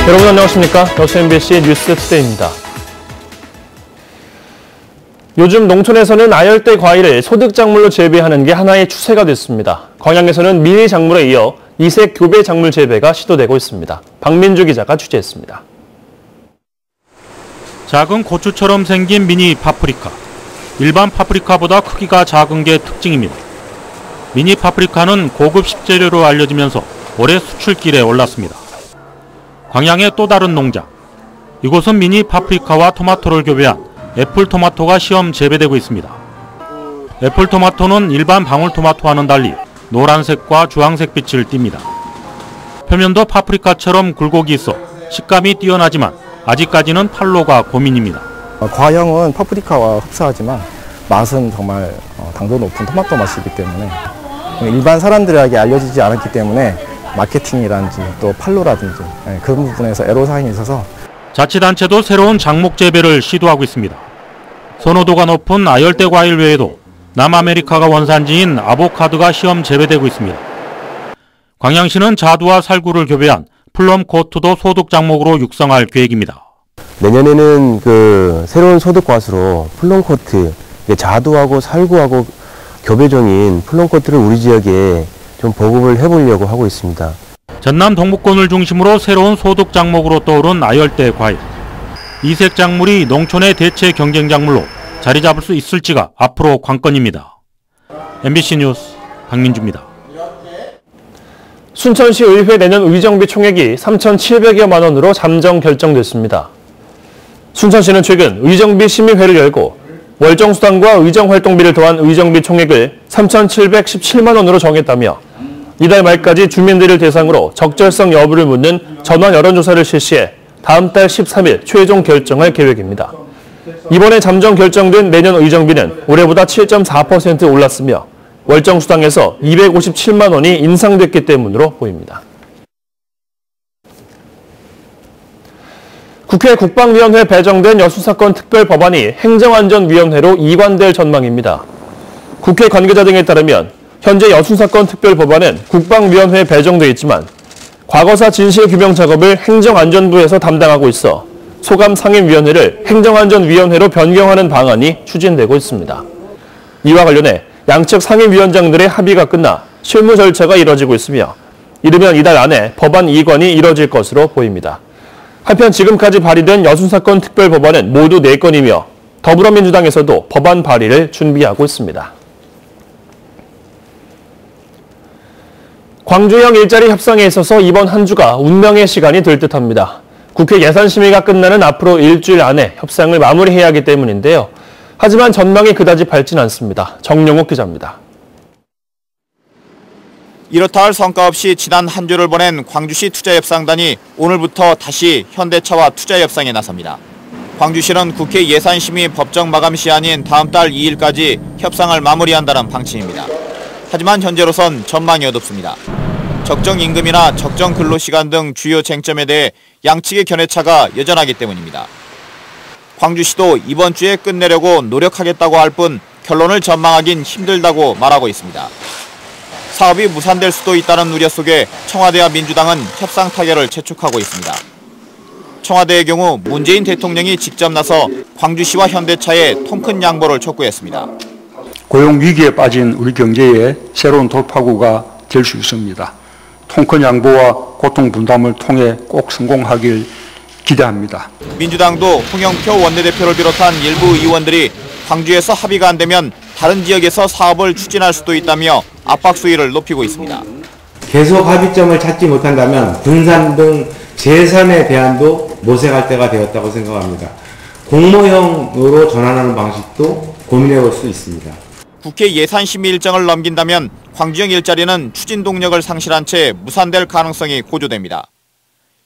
여러분 안녕하십니까? MBC 뉴스투데이입니다. 요즘 농촌에서는 아열대 과일을 소득작물로 재배하는 게 하나의 추세가 됐습니다. 광양에서는 미니 작물에 이어 이색 교배 작물 재배가 시도되고 있습니다. 박민주 기자가 취재했습니다. 작은 고추처럼 생긴 미니 파프리카. 일반 파프리카보다 크기가 작은 게 특징입니다. 미니 파프리카는 고급 식재료로 알려지면서 올해 수출길에 올랐습니다. 광양의 또 다른 농장. 이곳은 미니 파프리카와 토마토를 교배한 애플토마토가 시험 재배되고 있습니다. 애플토마토는 일반 방울토마토와는 달리 노란색과 주황색 빛을 띱니다. 표면도 파프리카처럼 굴곡이 있어 식감이 뛰어나지만 아직까지는 판로가 고민입니다. 과형은 파프리카와 흡사하지만 맛은 정말 당도 높은 토마토 맛이기 때문에 일반 사람들에게 알려지지 않았기 때문에 마케팅이라든지 또 판로라든지 그런 부분에서 애로사항이 있어서 자치단체도 새로운 작목 재배를 시도하고 있습니다. 선호도가 높은 아열대 과일 외에도 남아메리카가 원산지인 아보카도가 시험 재배되고 있습니다. 광양시는 자두와 살구를 교배한 플럼코트도 소득 작목으로 육성할 계획입니다. 내년에는 새로운 소득 과수로 플럼코트, 자두하고 살구하고 교배종인 플럼코트를 우리 지역에 좀 보급을 해보려고 하고 있습니다. 전남 동부권을 중심으로 새로운 소득 작목으로 떠오른 아열대 과일. 이색 작물이 농촌의 대체 경쟁 작물로 자리 잡을 수 있을지가 앞으로 관건입니다. MBC 뉴스 박민주입니다. 순천시 의회 내년 의정비 총액이 3,700여만 원으로 잠정 결정됐습니다. 순천시는 최근 의정비 심의회를 열고 월정수당과 의정활동비를 더한 의정비 총액을 3,717만 원으로 정했다며 이달 말까지 주민들을 대상으로 적절성 여부를 묻는 전화 여론조사를 실시해 다음 달 13일 최종 결정할 계획입니다. 이번에 잠정 결정된 내년 의정비는 올해보다 7.4% 올랐으며 월정수당에서 257만 원이 인상됐기 때문으로 보입니다. 국회 국방위원회 배정된 여수사건 특별법안이 행정안전위원회로 이관될 전망입니다. 국회 관계자 등에 따르면 현재 여수사건 특별법안은 국방위원회에 배정돼 있지만 과거사 진실규명 작업을 행정안전부에서 담당하고 있어 소감상임위원회를 행정안전위원회로 변경하는 방안이 추진되고 있습니다. 이와 관련해 양측 상임위원장들의 합의가 끝나 실무 절차가 이뤄지고 있으며 이르면 이달 안에 법안 이관이 이뤄질 것으로 보입니다. 한편 지금까지 발의된 여수사건 특별법안은 모두 4건이며 더불어민주당에서도 법안 발의를 준비하고 있습니다. 광주형 일자리 협상에 있어서 이번 한 주가 운명의 시간이 될 듯합니다. 국회 예산심의가 끝나는 앞으로 일주일 안에 협상을 마무리해야 하기 때문인데요. 하지만 전망이 그다지 밝진 않습니다. 정용욱 기자입니다. 이렇다 할 성과 없이 지난 한 주를 보낸 광주시 투자협상단이 오늘부터 다시 현대차와 투자협상에 나섭니다. 광주시는 국회 예산심의 법정 마감 시한인 다음 달 2일까지 협상을 마무리한다는 방침입니다. 하지만 현재로선 전망이 어둡습니다. 적정 임금이나 적정 근로시간 등 주요 쟁점에 대해 양측의 견해차가 여전하기 때문입니다. 광주시도 이번 주에 끝내려고 노력하겠다고 할 뿐 결론을 전망하긴 힘들다고 말하고 있습니다. 사업이 무산될 수도 있다는 우려 속에 청와대와 민주당은 협상 타결을 재촉하고 있습니다. 청와대의 경우 문재인 대통령이 직접 나서 광주시와 현대차에 통큰 양보를 촉구했습니다. 고용 위기에 빠진 우리 경제의 새로운 돌파구가 될 수 있습니다. 통큰 양보와 고통 분담을 통해 꼭 성공하길 기대합니다. 민주당도 홍영표 원내대표를 비롯한 일부 의원들이 광주에서 합의가 안 되면 다른 지역에서 사업을 추진할 수도 있다며 압박 수위를 높이고 있습니다. 계속 합의점을 찾지 못한다면 분산 등 제3의 대안도 모색할 때가 되었다고 생각합니다. 공모형으로 전환하는 방식도 고민해 볼 수 있습니다. 국회 예산심의 일정을 넘긴다면 광주형 일자리는 추진 동력을 상실한 채 무산될 가능성이 고조됩니다.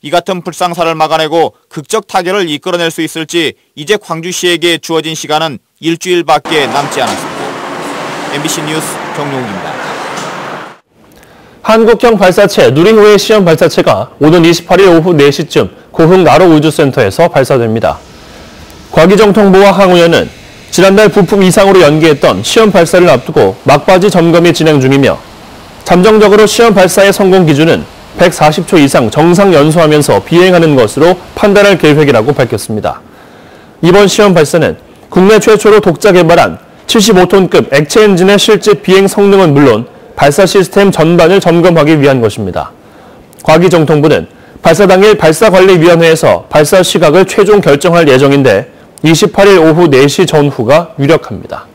이 같은 불상사를 막아내고 극적 타결을 이끌어낼 수 있을지 이제 광주시에게 주어진 시간은 일주일밖에 남지 않았습니다. MBC 뉴스 정용욱입니다. 한국형 발사체 누리호의 시험 발사체가 오는 28일 오후 4시쯤 고흥 나로 우주센터에서 발사됩니다. 과기정통부와 항우연은 지난달 부품 이상으로 연기했던 시험 발사를 앞두고 막바지 점검이 진행 중이며 잠정적으로 시험 발사의 성공 기준은 140초 이상 정상 연소하면서 비행하는 것으로 판단할 계획이라고 밝혔습니다. 이번 시험 발사는 국내 최초로 독자 개발한 75톤급 액체 엔진의 실제 비행 성능은 물론 발사 시스템 전반을 점검하기 위한 것입니다. 과기정통부는 발사 당일 발사관리위원회에서 발사 시각을 최종 결정할 예정인데 28일 오후 4시 전후가 유력합니다.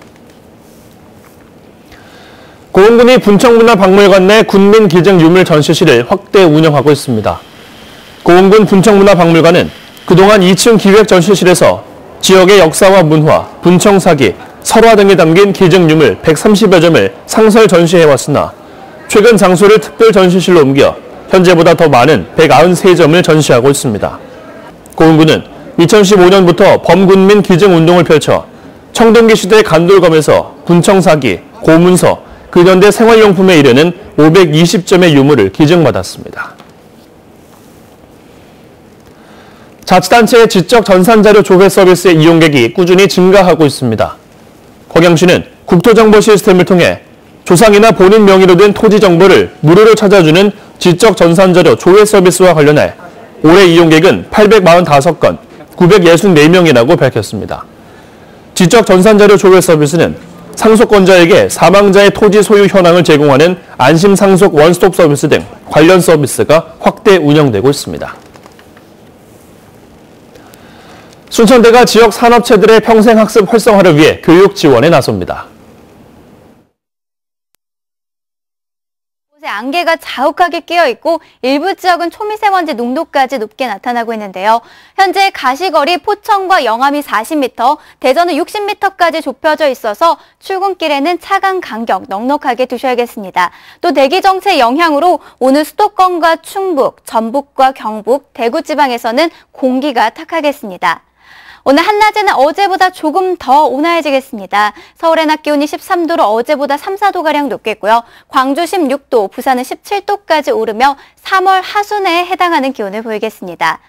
고흥군이 분청문화박물관 내 군민 기증 유물 전시실을 확대 운영하고 있습니다. 고흥군 분청문화박물관은 그동안 2층 기획 전시실에서 지역의 역사와 문화, 분청사기, 설화 등이 담긴 기증 유물 130여 점을 상설 전시해왔으나 최근 장소를 특별 전시실로 옮겨 현재보다 더 많은 193점을 전시하고 있습니다. 고흥군은 2015년부터 범군민 기증 운동을 펼쳐 청동기 시대 간돌검에서 분청사기, 고문서, 근현대 생활용품에 이르는 520점의 유물을 기증받았습니다. 자치단체의 지적 전산자료 조회 서비스의 이용객이 꾸준히 증가하고 있습니다. 거경시는 국토정보 시스템을 통해 조상이나 본인 명의로 된 토지 정보를 무료로 찾아주는 지적 전산자료 조회 서비스와 관련해 올해 이용객은 845건, 964명이라고 밝혔습니다. 지적 전산자료 조회 서비스는 상속권자에게 사망자의 토지 소유 현황을 제공하는 안심상속 원스톱 서비스 등 관련 서비스가 확대 운영되고 있습니다. 순천대가 지역 산업체들의 평생학습 활성화를 위해 교육 지원에 나섭니다. 안개가 자욱하게 끼어있고 일부 지역은 초미세먼지 농도까지 높게 나타나고 있는데요. 현재 가시거리 포천과 영암이 40m, 대전은 60m까지 좁혀져 있어서 출근길에는 차간 간격 넉넉하게 두셔야겠습니다. 또 대기 정체 영향으로 오늘 수도권과 충북, 전북과 경북, 대구 지방에서는 공기가 탁하겠습니다. 오늘 한낮에는 어제보다 조금 더 온화해지겠습니다. 서울의 낮 기온이 13도로 어제보다 3, 4도가량 높겠고요. 광주 16도, 부산은 17도까지 오르며 3월 하순에 해당하는 기온을 보이겠습니다.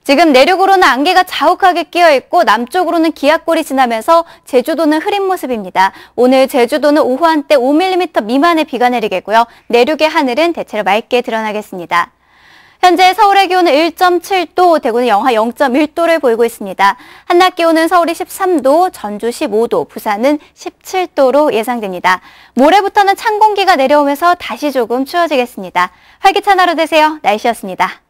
지금 내륙으로는 안개가 자욱하게 끼어있고 남쪽으로는 기압골이 지나면서 제주도는 흐린 모습입니다. 오늘 제주도는 오후 한때 5mm 미만의 비가 내리겠고요. 내륙의 하늘은 대체로 맑게 드러나겠습니다. 현재 서울의 기온은 1.7도, 대구는 영하 0.1도를 보이고 있습니다. 한낮 기온은 서울이 13도, 전주 15도, 부산은 17도로 예상됩니다. 모레부터는 찬 공기가 내려오면서 다시 조금 추워지겠습니다. 활기찬 하루 되세요. 날씨였습니다.